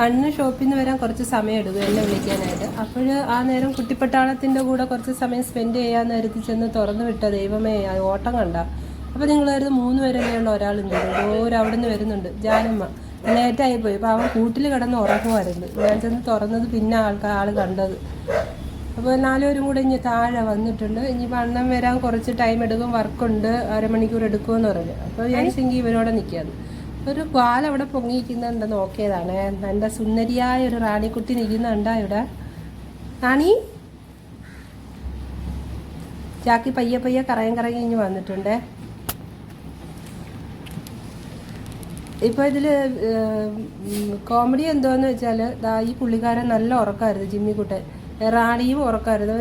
അന്ന് ഷോപ്പിൽ നിന്ന് വരാൻ കുറച്ച് സമയം എടുക്കും എന്നെ വിളിക്കാനായിട്ട്. അപ്പോൾ ആ നേരം കുട്ടിപ്പട്ടാളത്തിൻ്റെ കൂടെ കുറച്ച് സമയം സ്പെൻഡ് ചെയ്യാമെന്ന് കരുതി ചെന്ന് തുറന്നു വിട്ട ദൈവമേ ഓട്ടം കണ്ട. അപ്പോൾ നിങ്ങളായിരുന്നു 3 പേരല്ലേ ഉള്ള ഒരാളുണ്ട്, ഓരോ അവിടെ നിന്ന് വരുന്നുണ്ട് ജാനമ്മ. ലേറ്റായി പോയി. അപ്പോൾ അവൻ കൂട്ടിൽ കിടന്ന് ഉറങ്ങുമായിരുന്നു. ഞാൻ ചെന്ന് തുറന്നത് പിന്നെ ആൾ കണ്ടത്. അപ്പോൾ 4 പേരും കൂടെ ഇനി താഴെ വന്നിട്ടുണ്ട്. ഇനിയിപ്പോൾ അണ്ണൻ വരാൻ കുറച്ച് ടൈം എടുക്കും, വർക്കുണ്ട്, അരമണിക്കൂർ എടുക്കുമെന്ന് പറഞ്ഞു. അപ്പോൾ ഞാൻ ശെങ്കി ഇവരോടെ നിൽക്കുകയാണ്. ഒരു പാൽ അവിടെ പൊങ്ങിയിരിക്കുന്നുണ്ട്, നോക്കിയതാണ്. എൻ്റെ സുന്ദരിയായ ഒരു റാണിക്കുട്ടി നിൽക്കുന്നുണ്ടോ ഇവിടെ? റാണി ചാക്കി പയ്യെ പയ്യെ കറങ്ങി ഇനി വന്നിട്ടുണ്ട്. ഇപ്പോൾ ഇതിൽ കോമഡി എന്തോന്ന് വെച്ചാൽ ഈ പുള്ളിക്കാരൻ നല്ല ഉറക്കമായിരുന്നു, ജിമ്മിക്കുട്ടൻ. റാണിയും ഉറക്കമായിരുന്നു.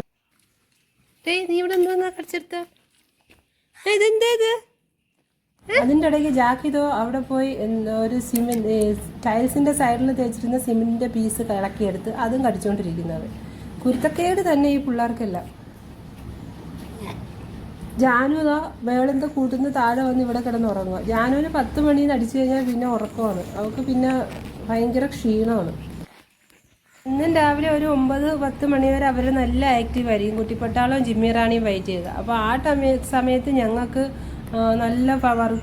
നീ ഇവിടെ എന്തോന്നാ കടിച്ചെടുത്ത? ഇതെന്തേത്? അതിൻ്റെ ഇടയ്ക്ക് ജാക്കിതോ അവിടെ പോയി ഒരു സിമെന്റ് ടൈൽസിന്റെ സൈഡിൽ തേച്ചിരുന്ന സിമെന്റിന്റെ പീസ് ഇളക്കിയെടുത്ത് അതും കടിച്ചുകൊണ്ടിരിക്കുന്നത്. കുരുത്തക്കേട് തന്നെ ഈ പിള്ളേർക്കെല്ലാം. ജാനു ഇതോ വേളെന്ത് കൂട്ടുന്ന താഴെ വന്ന് ഇവിടെ കിടന്നുറങ്ങുക. ജാനുവിന് 10 മണിന്ന് അടിച്ചു കഴിഞ്ഞാൽ പിന്നെ ഉറക്കമാണ്, അവൾക്ക് പിന്നെ ഭയങ്കര ക്ഷീണമാണ്. ഇന്നും രാവിലെ ഒരു 9-10 മണി വരെ അവർ നല്ല ആക്റ്റീവായിരിക്കും, കുട്ടിപ്പട്ടാളവും ജിമ്മി റാണിയും വെയിറ്റ് ചെയ്യുക. അപ്പോൾ ആ സമയത്ത് ഞങ്ങൾക്ക് നല്ല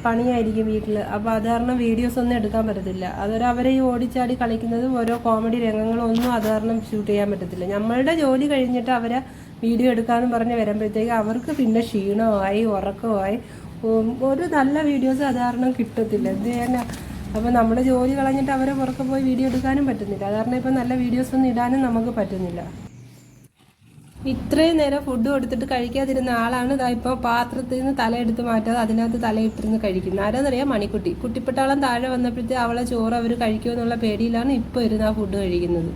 പണിയായിരിക്കും വീട്ടിൽ. അപ്പോൾ അത് കാരണം വീഡിയോസ് ഒന്നും എടുക്കാൻ പറ്റത്തില്ല. അവരെ ഈ ഓടിച്ചാടി കളിക്കുന്നതും ഓരോ കോമഡി രംഗങ്ങളൊന്നും അത് കാരണം ഷൂട്ട് ചെയ്യാൻ പറ്റത്തില്ല. നമ്മളുടെ ജോലി കഴിഞ്ഞിട്ട് അവരെ വീഡിയോ എടുക്കാമെന്ന് പറഞ്ഞ് വരുമ്പോഴത്തേക്ക് അവർക്ക് പിന്നെ ക്ഷീണമായി ഉറക്കമായി ഒരു നല്ല വീഡിയോസ് അത് കാരണം കിട്ടത്തില്ല. എന്ത് ചെയ്യാനാ? അപ്പോൾ നമ്മുടെ ജോലി കളഞ്ഞിട്ട് അവരെ പുറത്ത് പോയി വീഡിയോ എടുക്കാനും പറ്റുന്നില്ല. അത് കാരണം ഇപ്പം നല്ല വീഡിയോസ് ഒന്നും ഇടാനും നമുക്ക് പറ്റുന്നില്ല. ഇത്രയും നേരം ഫുഡ് കൊടുത്തിട്ട് കഴിക്കാതിരുന്ന ആളാണ് ഇതാ ഇപ്പോൾ പാത്രത്തിൽ നിന്ന് തലയെടുത്ത് മാറ്റാതെ അതിനകത്ത് തലയിട്ടിരുന്ന് കഴിക്കുന്നത്. ആരാന്നറിയാം? മണിക്കുട്ടി. കുട്ടിപ്പട്ടാളം താഴെ വന്നപ്പോഴത്തേക്ക് അവളെ ചോറ് അവർ കഴിക്കുമെന്നുള്ള പേടിയിലാണ് ഇപ്പോൾ ഇരുന്ന് ആ ഫുഡ് കഴിക്കുന്നത്.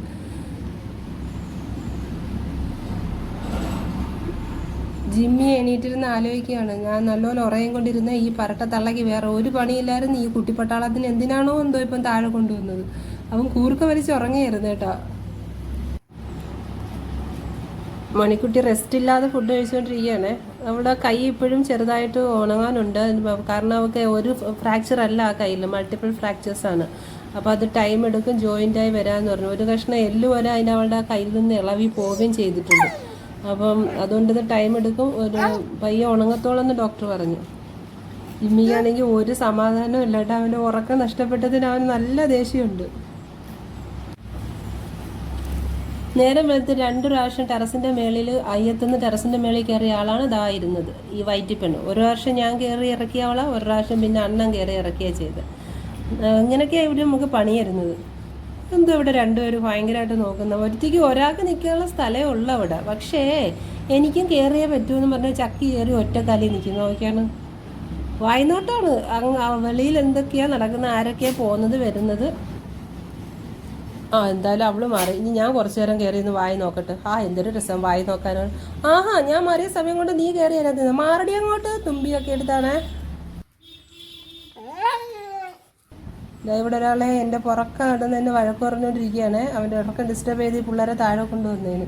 ജിമ്മി എണീറ്റിരുന്ന് ആലോചിക്കുകയാണ്, ഞാൻ നല്ലപോലെ ഉറയും കൊണ്ടിരുന്ന ഈ പരട്ട തള്ളയ്ക്ക് വേറെ ഒരു പണിയില്ലായിരുന്നു, ഈ കുട്ടിപ്പട്ടാളത്തിന് എന്തിനാണോ എന്തോ ഇപ്പം താഴെ കൊണ്ടുവന്നത്. അവൻ കൂർക്ക വലിച്ച് ഉറങ്ങിയായിരുന്നു കേട്ടോ. മണിക്കുട്ടി റെസ്റ്റ് ഇല്ലാതെ ഫുഡ് കഴിച്ചുകൊണ്ടിരിക്കുകയാണ്. അവിടെ കൈ ഇപ്പോഴും ചെറുതായിട്ട് ഉണങ്ങാനുണ്ട്. കാരണം അവൾക്ക് ഒരു ഫ്രാക്ചർ അല്ല ആ കയ്യിൽ, മൾട്ടിപ്പിൾ ഫ്രാക്ചേഴ്സാണ്. അപ്പോൾ അത് ടൈം എടുക്കും ജോയിൻ്റായി വരാമെന്ന് പറഞ്ഞു. ഒരു കഷ്ണം എല്ല് വരെ അതിൻ്റെ അവളുടെ ആ കയ്യിൽ നിന്ന് ഇളവി പോവുകയും ചെയ്തിട്ടുണ്ട്. അപ്പം അതുകൊണ്ട് ഇത് ടൈം എടുക്കും, ഒരു പയ്യെ ഉണങ്ങത്തോളെന്ന് ഡോക്ടർ പറഞ്ഞു. ജിമ്മിയാണെങ്കിൽ ഒരു സമാധാനവും ഇല്ലാട്ട് അവൻ്റെ ഉറക്കം നഷ്ടപ്പെട്ടതിന് അവന് നല്ല ദേഷ്യമുണ്ട്. നേരം വെളുത്ത് 2 പ്രാവശ്യം ടെറസിൻ്റെ മേളിൽ അയ്യത്തുനിന്ന് ടെറസിൻ്റെ മേളിൽ കയറിയ ആളാണ് ഇതായിരുന്നത്, ഈ വയറ്റിപ്പെണ്ണ്. ഒരു പ്രാവശ്യം ഞാൻ കയറി ഇറക്കിയ ആളാണ്, ഒരു പ്രാവശ്യം പിന്നെ അണ്ണൻ കയറി ഇറക്കുകയാണ് ചെയ്തത്. ഇങ്ങനെയൊക്കെയാണ് ഇവിടെ നമുക്ക് പണി വരുന്നത്. എന്തോ ഇവിടെ രണ്ടുപേരും ഭയങ്കരമായിട്ട് നോക്കുന്ന. ഒരുത്തിക്ക് ഒരാൾക്ക് നിൽക്കാനുള്ള സ്ഥലമേ ഉള്ളൂ അവിടെ. പക്ഷേ എനിക്കും കയറിയേ പറ്റുമെന്ന് പറഞ്ഞാൽ ചക്കി കയറി ഒറ്റക്കാലി നിൽക്കുന്നു. നോക്കിയാണ് വായ്നോട്ടാണ്. വെളിയിൽ എന്തൊക്കെയാണ് നടക്കുന്നത്, ആരൊക്കെയാണ് പോകുന്നത് വരുന്നത്. എന്തായാലും അവള് മാറി. ഇനി ഞാൻ കുറച്ചു നേരം കയറി നിന്ന് വായി നോക്കട്ടെ. എന്തൊരു രസം വായി നോക്കാനാണ്. ഞാൻ മാറിയ സമയം കൊണ്ട് നീ കയറി തരാ. മാറടി അങ്ങോട്ട്, തുമ്പിയൊക്കെ എടുത്താണ്. ഇവിടെ ഒരാളെ എൻ്റെ പുറക്കം ഇടുന്ന എന്നെ വഴക്ക് പറഞ്ഞുകൊണ്ടിരിക്കുകയാണ്. അവൻ്റെ ഉറക്കം ഡിസ്റ്റർബ് ചെയ്ത് പിള്ളേരെ താഴെ കൊണ്ടുവന്നതിന്.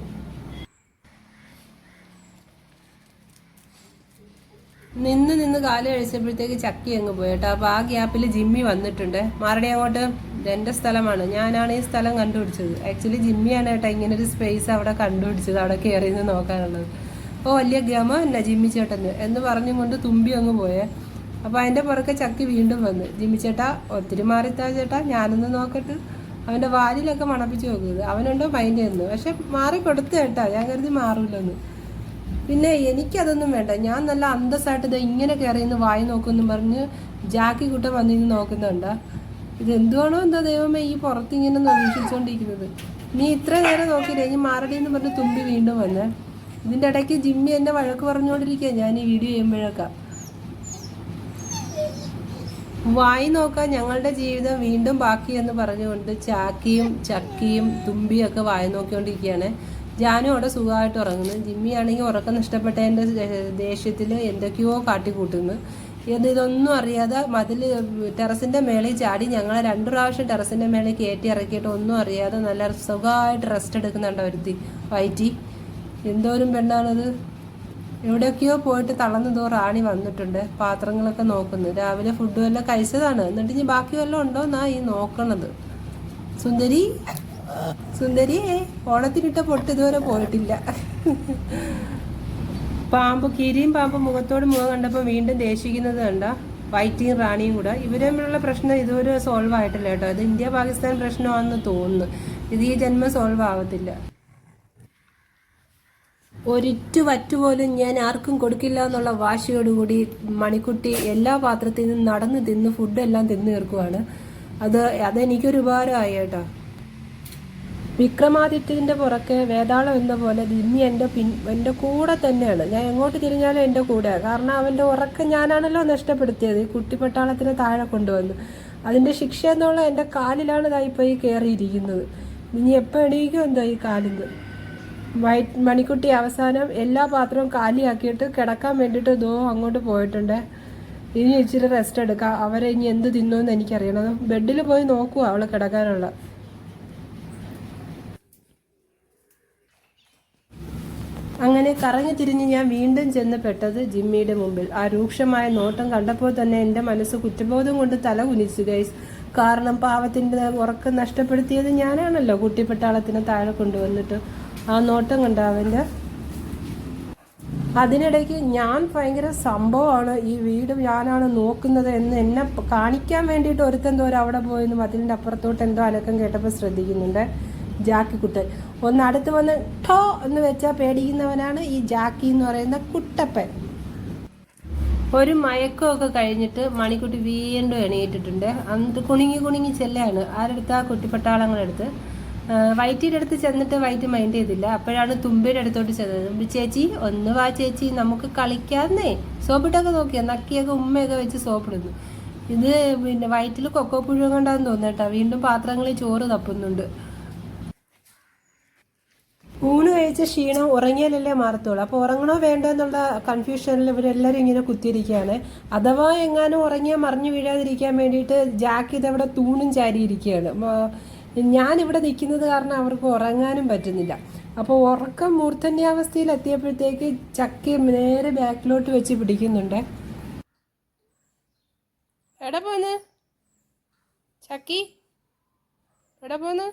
നിന്ന് കാല് കഴിച്ചപ്പോഴത്തേക്ക് ചക്കി അങ്ങ് പോയിട്ടോ. അപ്പോൾ ആ ഗ്യാപ്പിൽ ജിമ്മി വന്നിട്ടുണ്ട്. മാറടി അങ്ങോട്ട്, എൻ്റെ സ്ഥലമാണ്, ഞാനാണ് ഈ സ്ഥലം കണ്ടുപിടിച്ചത്. ആക്ച്വലി ജിമ്മിയാണ് കേട്ടോ ഇങ്ങനൊരു സ്പേസ് അവിടെ കണ്ടുപിടിച്ചത്, അവിടെ കയറി നിന്ന് നോക്കാനുള്ളത്. വലിയ ഗമ എന്നാ ജിമ്മി ചേട്ടന് എന്ന് പറഞ്ഞും കൊണ്ട് തുമ്പി അങ്ങ് പോയേ. അപ്പോൾ അതിൻ്റെ പുറക്കെ ചക്കി വീണ്ടും വന്ന്, ജിമ്മി ചേട്ടാ ഒത്തിരി മാറിത്താ ചേട്ടാ, ഞാനൊന്ന് നോക്കട്ടെ. അവൻ്റെ വാലിലൊക്കെ മണപ്പിച്ച് നോക്കുന്നത്. അവനുണ്ടോ മൈൻഡ് ചെയ്യുന്നു. പക്ഷെ മാറിക്കൊടുത്തു കേട്ടാ, ഞാൻ കരുതി മാറില്ലെന്ന്. പിന്നെ എനിക്കതൊന്നും വേണ്ട, ഞാൻ നല്ല അന്തസ്സായിട്ട് ഇത് ഇങ്ങനെ കയറിയെന്ന് വായി നോക്കുമെന്നും പറഞ്ഞ് ജാക്കി കൂട്ടം വന്നിന്ന് നോക്കുന്നുണ്ട്. ഇതെന്തുവാണോ എന്താ ദൈവമേ ഈ പുറത്തിങ്ങനെ വീക്ഷിച്ചുകൊണ്ടിരിക്കുന്നത്. നീ ഇത്ര നേരം നോക്കിയില്ലേ, ഇനി മാറടി എന്ന് പറഞ്ഞ് തുമ്പി വീണ്ടും വന്ന്. ഇതിൻ്റെ ഇടയ്ക്ക് ജിമ്മി എന്നെ വഴക്ക് പറഞ്ഞുകൊണ്ടിരിക്കുക ഞാൻ ഈ വീഡിയോ ചെയ്യുമ്പോഴൊക്കെ. വായി നോക്കാൻ ഞങ്ങളുടെ ജീവിതം വീണ്ടും ബാക്കി എന്ന് പറഞ്ഞുകൊണ്ട് ചാക്കിയും ചക്കിയും തുമ്പിയും ഒക്കെ വായി നോക്കിക്കൊണ്ടിരിക്കുകയാണ്. ജാനു അവിടെ സുഖമായിട്ട് ഉറങ്ങുന്നു. ജിമ്മിയാണെങ്കിൽ ഉറക്കം നഷ്ടപ്പെട്ടതിൻ്റെ ദേഷ്യത്തിൽ എന്തൊക്കെയോ കാട്ടിക്കൂട്ടുന്നു. ഇതൊന്നും അറിയാതെ ടെറസിൻ്റെ മേളിൽ ചാടി ഞങ്ങളെ 2 പ്രാവശ്യം ടെറസിൻ്റെ മേളിൽ കയറ്റി ഇറക്കിയിട്ട് ഒന്നും അറിയാതെ നല്ല സുഖമായിട്ട് റെസ്റ്റ് എടുക്കുന്നുണ്ട് ഒരുത്തി വയറ്റി. എന്തോരം പെണ്ണാണത്. എവിടെയൊക്കെയോ പോയിട്ട് തളർന്നതോ റാണി വന്നിട്ടുണ്ട്. പാത്രങ്ങളൊക്കെ നോക്കുന്നു. രാവിലെ ഫുഡ് വല്ലതും കഴിച്ചതാണ്. എന്നിട്ട് ഇനി ബാക്കി വല്ലതും ഉണ്ടോയെന്നാ ഈ നോക്കണത്. സുന്ദരി സുന്ദരിയേ, ഓണത്തിനിട്ട പൊട്ട് ഇതുവരെ പോയിട്ടില്ല. കീരിയും പാമ്പ് മുഖത്തോട് മുഖം കണ്ടപ്പോൾ വീണ്ടും ദേഷിക്കുന്നത് കണ്ട വൈറ്റിയും റാണിയും കൂടെ. ഇവര് തമ്മിലുള്ള പ്രശ്നം ഇതുവരെ സോൾവ് ആയിട്ടില്ല കേട്ടോ. ഇത് ഇന്ത്യ പാകിസ്ഥാൻ പ്രശ്നമാണെന്ന് തോന്നുന്നു. ഇത് ഈ ജന്മം സോൾവ് ആവത്തില്ല. ഒരിറ്റു വറ്റുപോലും ഞാൻ ആർക്കും കൊടുക്കില്ല എന്നുള്ള വാശിയോടുകൂടി മണിക്കുട്ടി എല്ലാ പാത്രത്തിൽ നിന്നും നടന്ന് തിന്ന് ഫുഡെല്ലാം തിന്നു തീർക്കുവാണ്. അതെനിക്കൊരു ഉപകാരമായി കേട്ടോ. വിക്രമാദിത്യന്റെ പുറക്കെ വേതാളം എന്ന പോലെ ജിമ്മി എൻ്റെ കൂടെ തന്നെയാണ്. ഞാൻ എങ്ങോട്ട് തിരിഞ്ഞാലും എൻ്റെ കൂടെയാണ്. കാരണം അവൻ്റെ ഉറക്കം ഞാനാണല്ലോ നഷ്ടപ്പെടുത്തിയത്. ഈ കുട്ടിപ്പട്ടാളത്തിന് താഴെ കൊണ്ടുവന്നു. അതിൻ്റെ ശിക്ഷ എന്നുള്ള എൻ്റെ കാലിലാണ് ഇതായിപ്പോൾ ഈ കയറിയിരിക്കുന്നത്. ഇനി എപ്പോൾ എണീക്കും എന്തോ ഈ കാലിന്ന്. മണിക്കുട്ടി അവസാനം എല്ലാ പാത്രവും കാലിയാക്കിയിട്ട് കിടക്കാൻ വേണ്ടിയിട്ട് അങ്ങോട്ട് പോയിട്ടുണ്ട്. ഇനി ഇച്ചിരി റെസ്റ്റ് എടുക്കാം. അവരെ ഇനി എന്ത് തിന്നുമെന്ന് എനിക്കറിയണം. ബെഡിൽ പോയി നോക്കുക അവൾ കിടക്കാനുള്ള. അങ്ങനെ കറങ്ങി തിരിഞ്ഞ് ഞാൻ വീണ്ടും ചെന്ന് പെട്ടത് ജിമ്മിയുടെ മുമ്പിൽ. ആ രൂക്ഷമായ നോട്ടം കണ്ടപ്പോൾ തന്നെ എൻ്റെ മനസ്സ് കുറ്റബോധം കൊണ്ട് തല കുനിച്ചു ഗൈസ്. കാരണം പാവത്തിൻ്റെ ഉറക്കം നഷ്ടപ്പെടുത്തിയത് ഞാനാണല്ലോ. കുട്ടിപ്പട്ടാളത്തിന് താഴെ കൊണ്ടുവന്നിട്ട് ആ നോട്ടം കണ്ട അവൻ്റെ. അതിനിടയ്ക്ക് ഞാൻ ഭയങ്കര സംഭവമാണ്, ഈ വീട് ഞാനാണ് നോക്കുന്നത് എന്ന് എന്നെ കാണിക്കാൻ വേണ്ടിയിട്ട് ഒരുത്തൻ തോരം അവിടെ പോയെന്നും അതിൻ്റെ അപ്പുറത്തോട്ട് എന്തോ അനക്കം കേട്ടപ്പോൾ ശ്രദ്ധിക്കുന്നുണ്ട് ജാക്കിക്കുട്ടൻ. ഒന്ന് അടുത്ത് വന്ന് ഠോ എന്ന് വെച്ചാൽ പേടിക്കുന്നവനാണ് ഈ ജാക്കി എന്ന് പറയുന്ന കുട്ടപ്പൻ. ഒരു മയക്കമൊക്കെ കഴിഞ്ഞിട്ട് മണിക്കുട്ടി വീണ്ടും എണീറ്റിട്ടുണ്ട്. അന്ന് കുണുങ്ങി ചെല്ലാണ്. ആരെടുത്ത്? ആ കുട്ടിപ്പട്ടാളങ്ങളെടുത്ത്. വൈറ്റിയുടെ അടുത്ത് ചെന്നിട്ട് വൈറ്റ് മൈൻഡ് ചെയ്തില്ല. അപ്പോഴാണ് തുമ്പിയുടെ അടുത്തോട്ട് ചെന്നത്. തുമ്പി ചേച്ചി ഒന്ന് വാ ചേച്ചി, നമുക്ക് കളിക്കാന്നേ. സോപ്പിട്ടൊക്കെ നോക്കിയാ നക്കിയൊക്കെ ഉമ്മയൊക്കെ വെച്ച് സോപ്പിടുന്നു. ഇത് പിന്നെ വയറ്റിൽ കൊക്കോ പുഴു കൊണ്ടാന്ന് തോന്നേട്ടാ. വീണ്ടും പാത്രങ്ങളിൽ ചോറ് തപ്പുന്നുണ്ട്. ഊണ് കഴിച്ച ക്ഷീണം ഉറങ്ങിയാലല്ലേ മാറത്തുള്ളൂ. അപ്പോൾ ഉറങ്ങണോ വേണ്ടോ എന്നുള്ള കൺഫ്യൂഷനിൽ ഇവരെല്ലാവരും ഇങ്ങനെ കുത്തിയിരിക്കുകയാണ്. അഥവാ എങ്ങാനും ഉറങ്ങിയാൽ മറിഞ്ഞു വീഴാതിരിക്കാൻ വേണ്ടിയിട്ട് ജാക്കി ഇതവിടെ തൂണും ചാരിയിരിക്കുകയാണ്. ഞാനിവിടെ നിൽക്കുന്നത് കാരണം അവർക്ക് ഉറങ്ങാനും പറ്റുന്നില്ല. അപ്പോൾ ഉറക്കം മൂർധന്യാവസ്ഥയിൽ എത്തിയപ്പോഴത്തേക്ക് ചക്കി നേരെ ബാക്കിലോട്ട് വെച്ച് പിടിക്കുന്നുണ്ട്. എടാ പോന്ന് ചക്കി, എടാ പോന്ന്.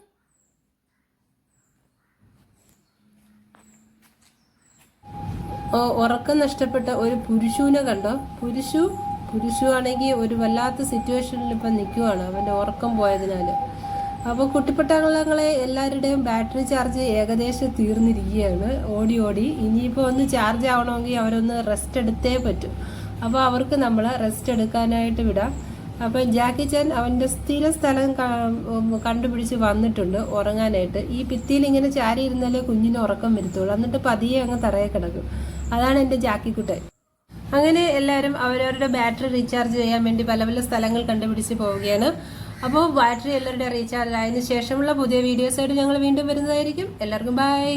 ഉറക്കം നഷ്ടപ്പെട്ട ഒരു പുരുഷുവിനെ കണ്ടോ? പുരുഷു ആണെങ്കിൽ ഒരു വല്ലാത്ത സിറ്റുവേഷനിൽ ഇപ്പം നിൽക്കുവാണ് അവൻ്റെ ഉറക്കം പോയതിനാൽ. അപ്പോൾ കുട്ടിപ്പട്ടാളങ്ങളെ എല്ലാവരുടെയും ബാറ്ററി ചാർജ് ഏകദേശം തീർന്നിരിക്കുകയാണ്. ഓടി ഇനിയിപ്പോൾ ഒന്ന് ചാർജ് ആവണമെങ്കിൽ അവരൊന്ന് റെസ്റ്റ് എടുത്തേ പറ്റും. അപ്പോൾ അവർക്ക് നമ്മൾ റെസ്റ്റ് എടുക്കാനായിട്ട് വിടാം. അപ്പോൾ ജാക്കി ചാൻ അവൻ്റെ സ്ഥിര സ്ഥലം കണ്ടുപിടിച്ച് വന്നിട്ടുണ്ട് ഉറങ്ങാനായിട്ട്. ഈ ഭിത്തിയിൽ ഇങ്ങനെ ചാരി ഇരുന്നാലേ കുഞ്ഞിന് ഉറക്കം വരുത്തുള്ളൂ. എന്നിട്ട് പതിയെ അങ്ങ് തറയെ കിടക്കും. അതാണ് എൻ്റെ ജാക്കിക്കുട്ടൻ. അങ്ങനെ എല്ലാവരും അവരവരുടെ ബാറ്ററി റീചാർജ് ചെയ്യാൻ വേണ്ടി പല പല സ്ഥലങ്ങൾ കണ്ടുപിടിച്ച് പോവുകയാണ്. അപ്പോൾ ബാറ്ററി എല്ലാവരുടെ റീചാർജ് ആയതിനു ശേഷമുള്ള പുതിയ വീഡിയോസായിട്ട് ഞങ്ങൾ വീണ്ടും വരുന്നതായിരിക്കും. എല്ലാവർക്കും ബൈ.